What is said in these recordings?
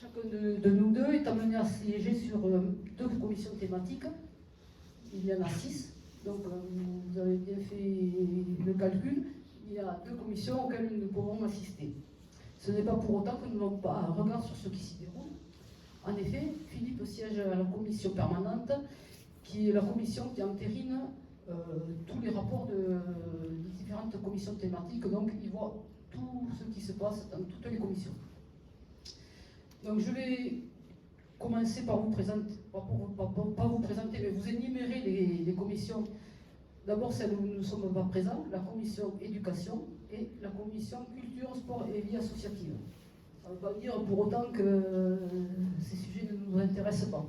chacun de nous deux est amené à siéger sur deux commissions thématiques. Il y en a 6, donc vous avez bien fait le calcul. Il y a 2 commissions auxquelles nous pourrons assister. Ce n'est pas pour autant que nous n'avons pas un regard sur ce qui s'y déroule. En effet, Philippe siège à la commission permanente, qui est la commission qui entérine tous les rapports des différentes commissions thématiques, donc il voit tout ce qui se passe dans toutes les commissions. Donc je vais commencer par vous présenter, pas vous présenter, mais vous énumérer les commissions. D'abord celle où nous ne sommes pas présents, la commission éducation et la commission culture, sport et vie associative. Ça ne veut pas dire pour autant que ces sujets ne nous intéressent pas.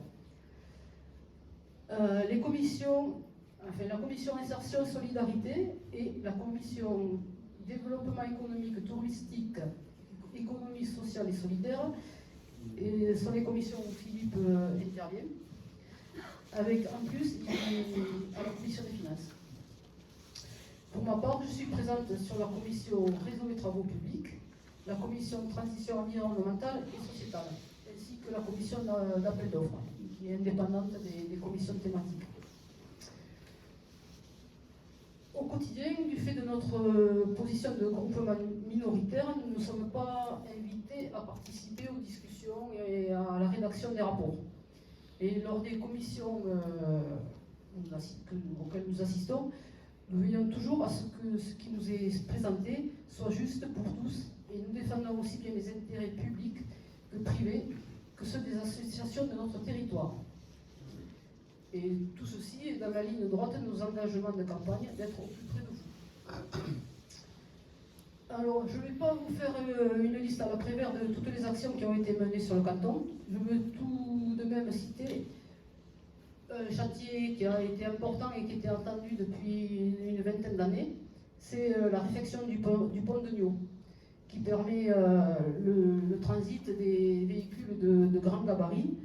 Les commissions, enfin la commission insertion solidarité et la commission développement économique, touristique, économie sociale et solidaire, et sont les commissions où Philippe intervient, avec en plus à la commission des finances. Pour ma part, je suis présente sur la commission réseau et travaux publics, la commission de transition environnementale et sociétale, ainsi que la commission d'appel d'offres, qui est indépendante des commissions thématiques. Au quotidien, du fait de notre position de groupement minoritaire, nous ne sommes pas invités à participer aux discussions et à la rédaction des rapports. Et lors des commissions auxquelles nous assistons, nous veillons toujours à ce que ce qui nous est présenté soit juste pour tous, et nous défendons aussi bien les intérêts publics que privés, que ceux des associations de notre territoire. Et tout ceci est dans la ligne droite de nos engagements de campagne d'être au plus près de vous. Alors, je ne vais pas vous faire une liste à la Prévert de toutes les actions qui ont été menées sur le canton. Je veux tout de même citer un chantier qui a été important et qui était attendu depuis une vingtaine d'années. C'est la réfection du pont de Niaux, qui permet le transit des véhicules de grand gabarit,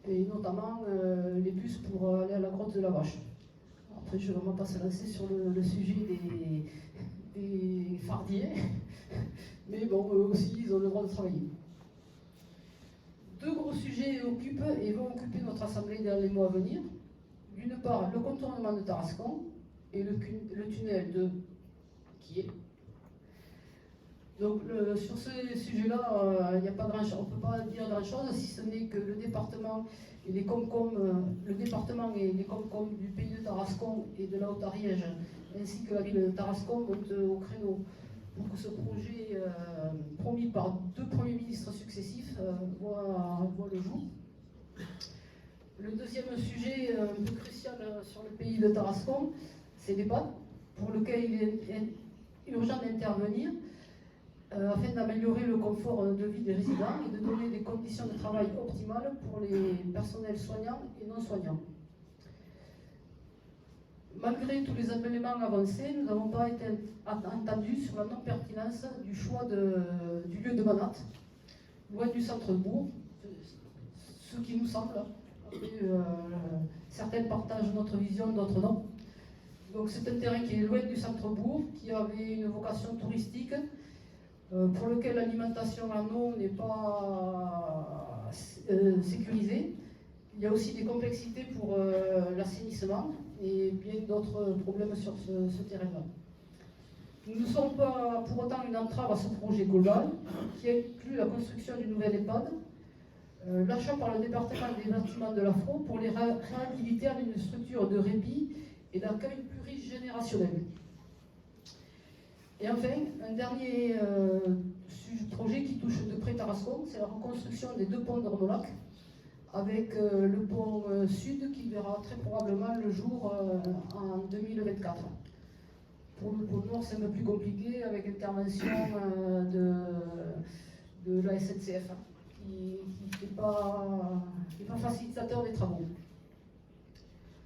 et notamment les bus pour aller à la grotte de la Vache. Après, je ne vais vraiment pas se lancer sur le sujet des fardiers, mais bon, eux aussi, ils ont le droit de travailler. 2 gros sujets occupent et vont occuper notre assemblée dans les mois à venir. D'une part, le contournement de Tarascon et le tunnel de Quié. Donc sur ce sujet-là, il n'y a pas grand-chose, on ne peut pas dire grand-chose, si ce n'est que le département et les COMCOM du pays de Tarascon et de la Haute-Ariège, ainsi que la ville de Tarascon, montent au créneau pour que ce projet, promis par 2 premiers ministres successifs, voit le jour. Le deuxième sujet un peu crucial sur le pays de Tarascon, c'est l'EHPAD, pour lequel il est urgent d'intervenir afin d'améliorer le confort de vie des résidents et de donner des conditions de travail optimales pour les personnels soignants et non soignants. Malgré tous les éléments avancés, nous n'avons pas été entendus sur la non-pertinence du choix du lieu de Banat, loin du centre-bourg, ce qui nous semble. Après, certains partagent notre vision, d'autres non. Donc c'est un terrain qui est loin du centre-bourg, qui avait une vocation touristique, pour lequel l'alimentation en eau n'est pas sécurisée. Il y a aussi des complexités pour l'assainissement et bien d'autres problèmes sur ce terrain-là. Nous ne sommes pas pour autant une entrave à ce projet global qui inclut la construction d'une nouvelle EHPAD, l'achat par le département des bâtiments de l'AFRO pour les réhabiliter en une structure de répit et d'accueil plurigénérationnel. Et enfin, un dernier projet qui touche de près Tarascon, c'est la reconstruction des 2 ponts d'Ornolac, avec le pont sud qui verra très probablement le jour en 2024. Pour le pôle nord, c'est un peu plus compliqué, avec l'intervention de la SNCF, qui n'est pas facilitateur des travaux.